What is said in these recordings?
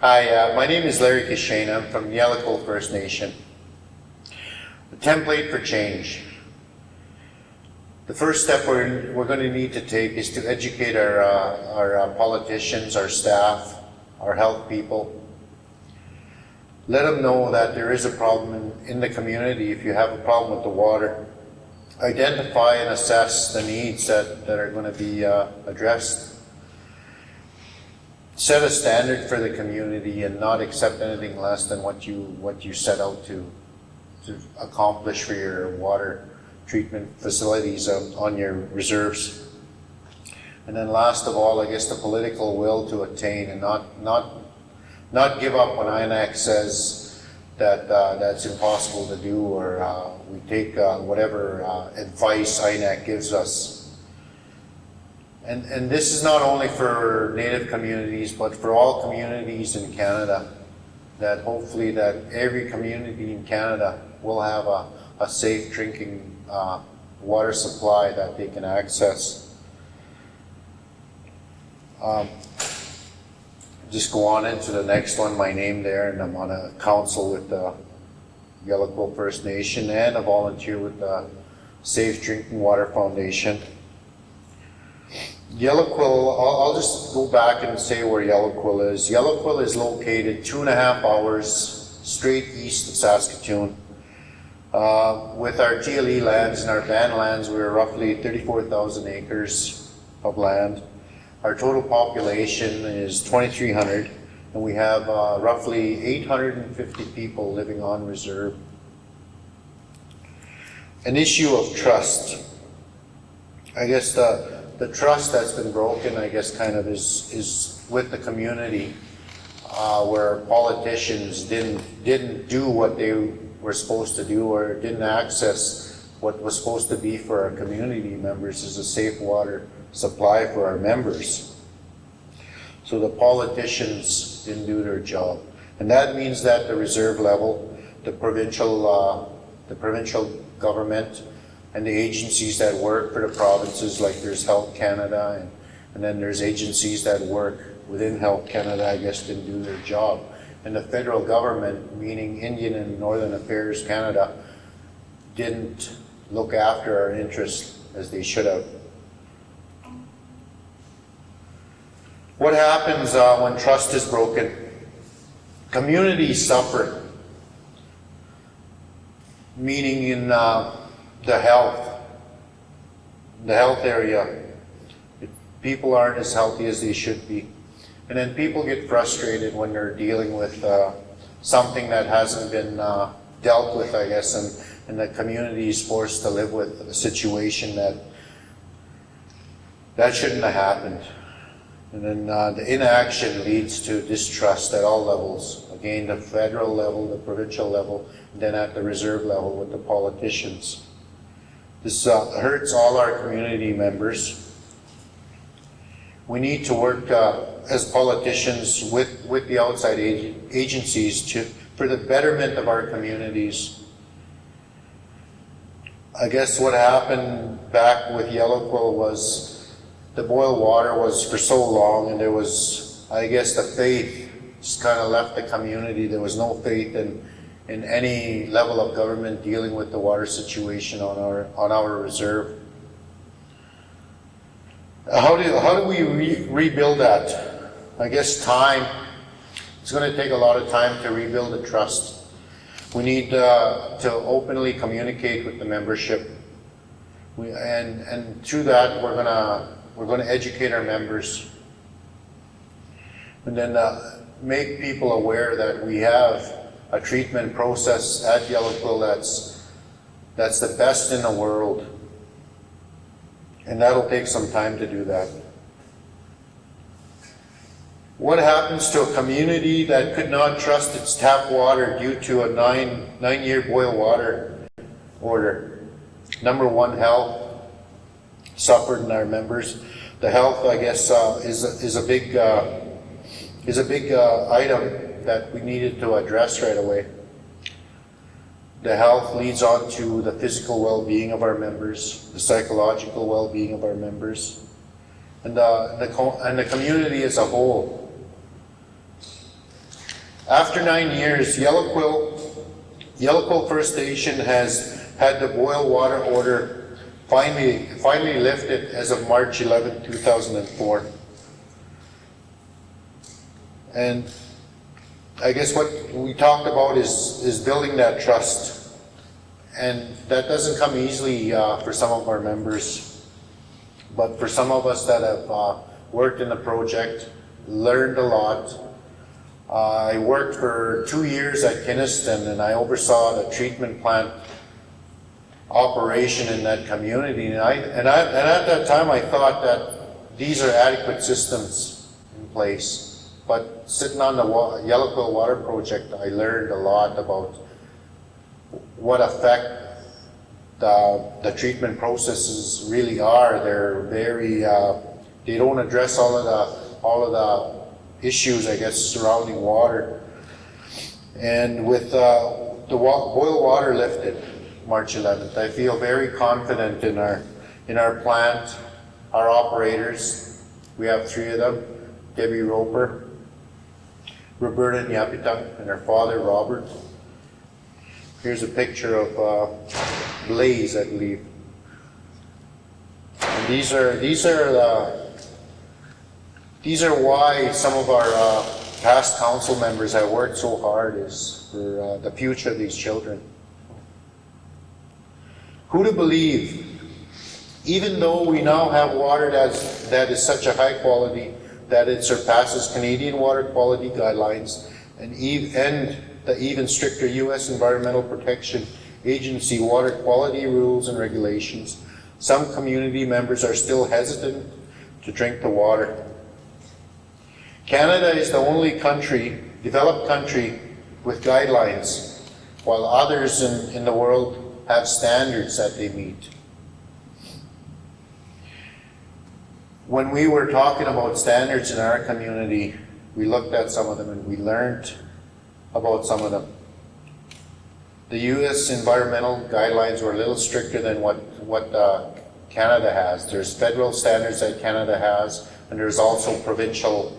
Hi, my name is Larry Kishane. I'm from Yellowquill First Nation. The template for change. The first step we're going to need to take is to educate our politicians, our staff, our health people. Let them know that there is a problem in the community if you have a problem with the water. Identify and assess the needs that are going to be addressed. Set a standard for the community and not accept anything less than what you set out to accomplish for your water treatment facilities on your reserves. And then last of all, I guess the political will to attain and not give up when INAC says that that's impossible to do, or we take whatever advice INAC gives us. And this is not only for Native communities, but for all communities in Canada, that hopefully that every community in Canada will have a safe drinking water supply that they can access. Just go on into the next one, my name there, and I'm on a council with the Yellowquill First Nation and a volunteer with the Safe Drinking Water Foundation. Yellowquill, I'll just go back and say where Yellowquill is. Yellowquill is located 2.5 hours straight east of Saskatoon. With our TLE lands and our ban lands, we're roughly 34,000 acres of land. Our total population is 2,300, and we have roughly 850 people living on reserve. An issue of trust. I guess the trust that's been broken, I guess, kind of is with the community, where politicians didn't do what they were supposed to do, or didn't access what was supposed to be for our community members as a safe water supply for our members. So the politicians didn't do their job, and that means that the reserve level, the provincial government, and the agencies that work for the provinces, like there's Health Canada, and then there's agencies that work within Health Canada, I guess, didn't do their job. And the federal government, meaning Indian and Northern Affairs Canada, didn't look after our interests as they should have. What happens when trust is broken? Communities suffer, meaning in the health area. People aren't as healthy as they should be. And then people get frustrated when they're dealing with something that hasn't been dealt with, I guess, and the community is forced to live with a situation that shouldn't have happened. And then the inaction leads to distrust at all levels. Again, the federal level, the provincial level, and then at the reserve level with the politicians. This hurts all our community members. We need to work as politicians with the outside agencies for the betterment of our communities. I guess what happened back with Yellowquill was the boil water was for so long, and there was, I guess, the faith just kind of left the community. There was no faith in any level of government dealing with the water situation on our reserve. How do we rebuild that? I guess time. It's going to take a lot of time to rebuild the trust. We need to openly communicate with the membership, and through that we're going to educate our members, and then make people aware that we have a treatment process at Yellowquill that's the best in the world. And that'll take some time to do that. What happens to a community that could not trust its tap water due to a nine-year boil water order? Number one, health suffered in our members. The health, I guess, is a big item that we needed to address right away. The health leads on to the physical well-being of our members, the psychological well-being of our members, and the community as a whole. After 9 years, Yellowquill First Station has had the boil water order finally lifted as of March 11, 2004. And I guess what we talked about is building that trust. And that doesn't come easily for some of our members. But for some of us that have worked in the project, learned a lot. I worked for 2 years at Kiniston, and I oversaw the treatment plant operation in that community. And at that time I thought that these are adequate systems in place. But sitting on the Yellowquill Water Project, I learned a lot about what effect the treatment processes really are. They're very, they don't address all of the issues, I guess, surrounding water. And with the boil water lifted March 11th, I feel very confident in our plant, our operators. We have 3 of them: Debbie Roper, Roberta Nyapita, and her father Robert. Here's a picture of Blaze, I believe. And these are why some of our past council members have worked so hard, is for the future of these children. Who to believe? Even though we now have water that is such a high quality that it surpasses Canadian water quality guidelines and the even stricter U.S. Environmental Protection Agency water quality rules and regulations, some community members are still hesitant to drink the water. Canada is the only developed country with guidelines, while others in the world have standards that they meet. When we were talking about standards in our community, we looked at some of them and we learned about some of them. The U.S. environmental guidelines were a little stricter than what Canada has. There's federal standards that Canada has, and there's also provincial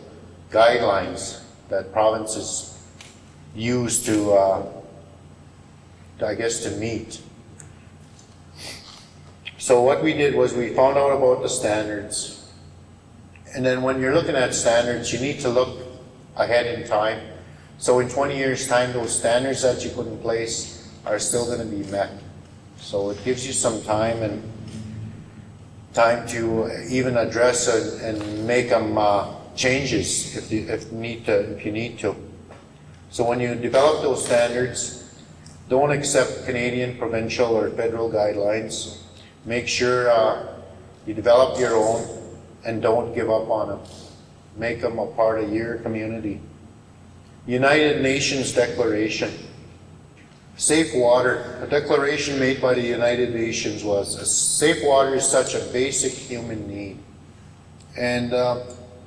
guidelines that provinces use to meet. So what we did was we found out about the standards. And then when you're looking at standards, you need to look ahead in time. So in 20 years' time, those standards that you put in place are still going to be met. So it gives you some time to even address and make them changes if you need to. So when you develop those standards, don't accept Canadian, provincial, or federal guidelines. Make sure you develop your own and don't give up on them. Make them a part of your community. United Nations Declaration. Safe water. A declaration made by the United Nations was, safe water is such a basic human need. And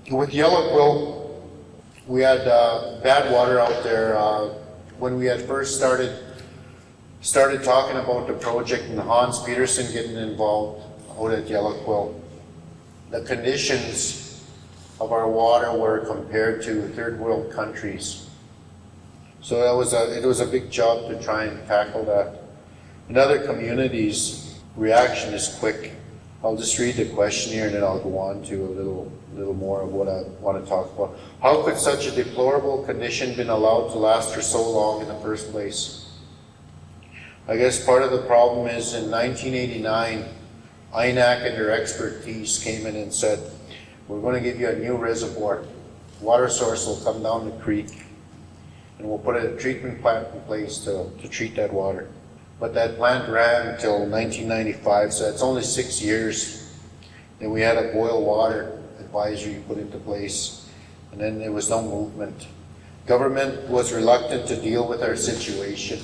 with Yellowquill, we had bad water out there. When we had first started talking about the project and Hans Peterson getting involved out at Yellowquill, the conditions of our water were compared to third world countries. So it was a big job to try and tackle that. In other communities, reaction is quick. I'll just read the question here and then I'll go on to a little more of what I want to talk about. How could such a deplorable condition been allowed to last for so long in the first place? I guess part of the problem is in 1989, INAC and their expertise came in and said, we're going to give you a new reservoir. Water source will come down the creek, and we'll put a treatment plant in place to treat that water. But that plant ran until 1995, so it's only 6 years. Then we had a boil water advisory put into place, and then there was no movement. Government was reluctant to deal with our situation.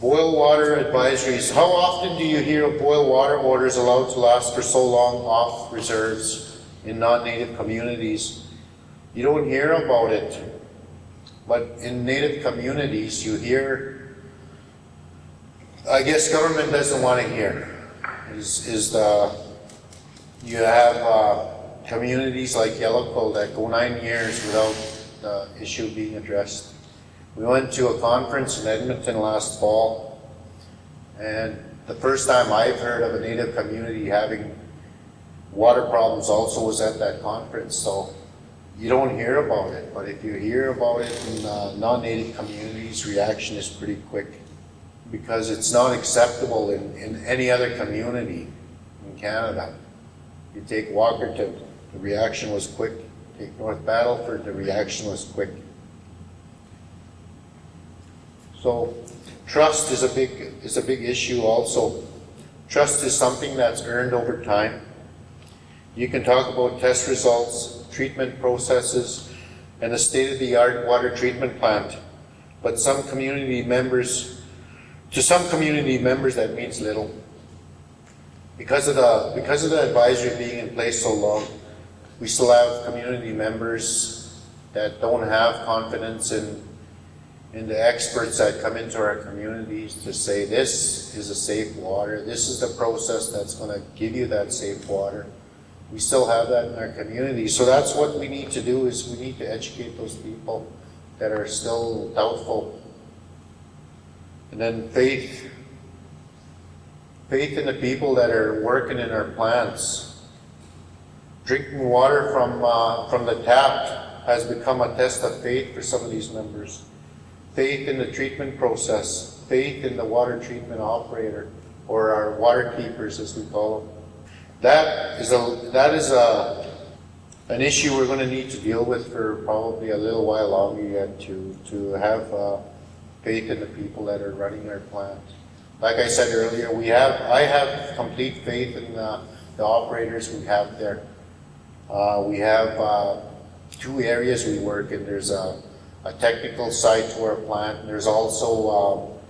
Boil water advisories. How often do you hear of boil water orders allowed to last for so long off reserves in non-native communities? You don't hear about it. But in native communities, you hear, I guess government doesn't want to hear, you have communities like Yellowquill that go 9 years without the issue being addressed. We went to a conference in Edmonton last fall, and the first time I've heard of a Native community having water problems also was at that conference. So you don't hear about it, but if you hear about it in non-Native communities, reaction is pretty quick, because it's not acceptable in any other community in Canada. You take Walkerton, the reaction was quick. Take North Battleford, the reaction was quick. So trust is a big issue also. Trust is something that's earned over time. You can talk about test results, treatment processes, and a state-of-the-art water treatment plant, but to some community members that means little. Because of the advisory being in place so long, we still have community members that don't have confidence in the experts that come into our communities to say this is a safe water, this is the process that's going to give you that safe water. We still have that in our community. So that's what we need to do, is we need to educate those people that are still doubtful. And then faith in the people that are working in our plants. Drinking water from the tap has become a test of faith for some of these members. Faith in the treatment process, faith in the water treatment operator, or our water keepers as we call them. That is an issue we're going to need to deal with for probably a little while longer yet, to have faith in the people that are running our plant. Like I said earlier, I have complete faith in the operators we have there. We have 2 areas we work in. There's a technical side to our plant, and there's also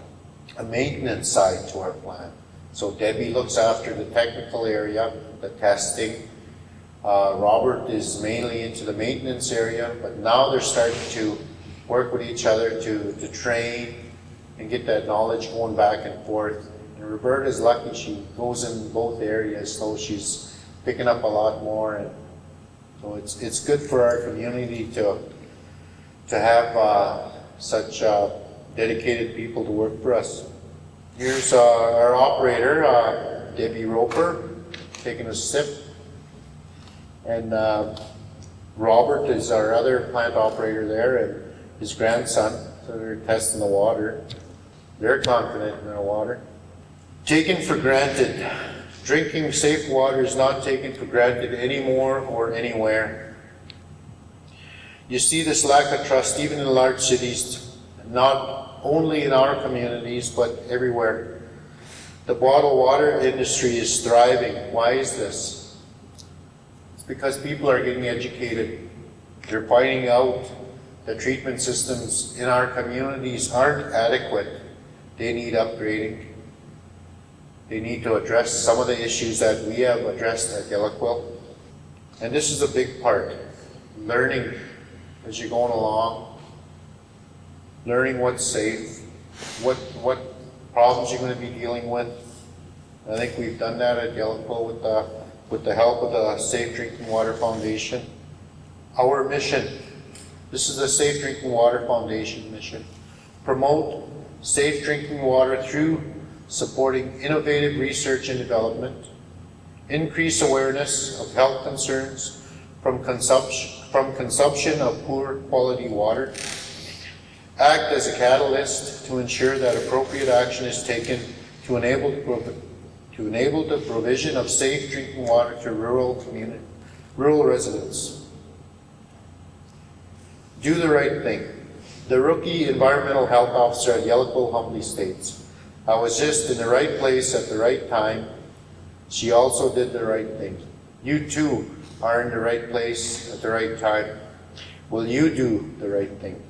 a maintenance side to our plant. So Debbie looks after the technical area, the testing. Robert is mainly into the maintenance area, but now they're starting to work with each other to train and get that knowledge going back and forth. And Roberta's lucky, she goes in both areas, so she's picking up a lot more. And so it's good for our community to have such dedicated people to work for us. Here's our operator, Debbie Roper, taking a sip. And Robert is our other plant operator there, and his grandson. So they're testing the water. They're confident in their water. Taken for granted. Drinking safe water is not taken for granted anymore or anywhere. You see this lack of trust even in large cities, not only in our communities, but everywhere. The bottled water industry is thriving. Why is this? It's because people are getting educated. They're finding out the treatment systems in our communities aren't adequate. They need upgrading. They need to address some of the issues that we have addressed at Gilliquill. And this is a big part. Learning as you're going along. Learning what's safe. What problems you're going to be dealing with. I think we've done that at Gilliquill with the help of the Safe Drinking Water Foundation. Our mission. This is the Safe Drinking Water Foundation mission. Promote safe drinking water through supporting innovative research and development, increase awareness of health concerns from consumption of poor quality water, act as a catalyst to ensure that appropriate action is taken to enable the provision of safe drinking water to rural residents. Do the right thing. The rookie environmental health officer at Gilliquill humbly states, I was just in the right place at the right time. She also did the right thing. You too are in the right place at the right time. Will you do the right thing?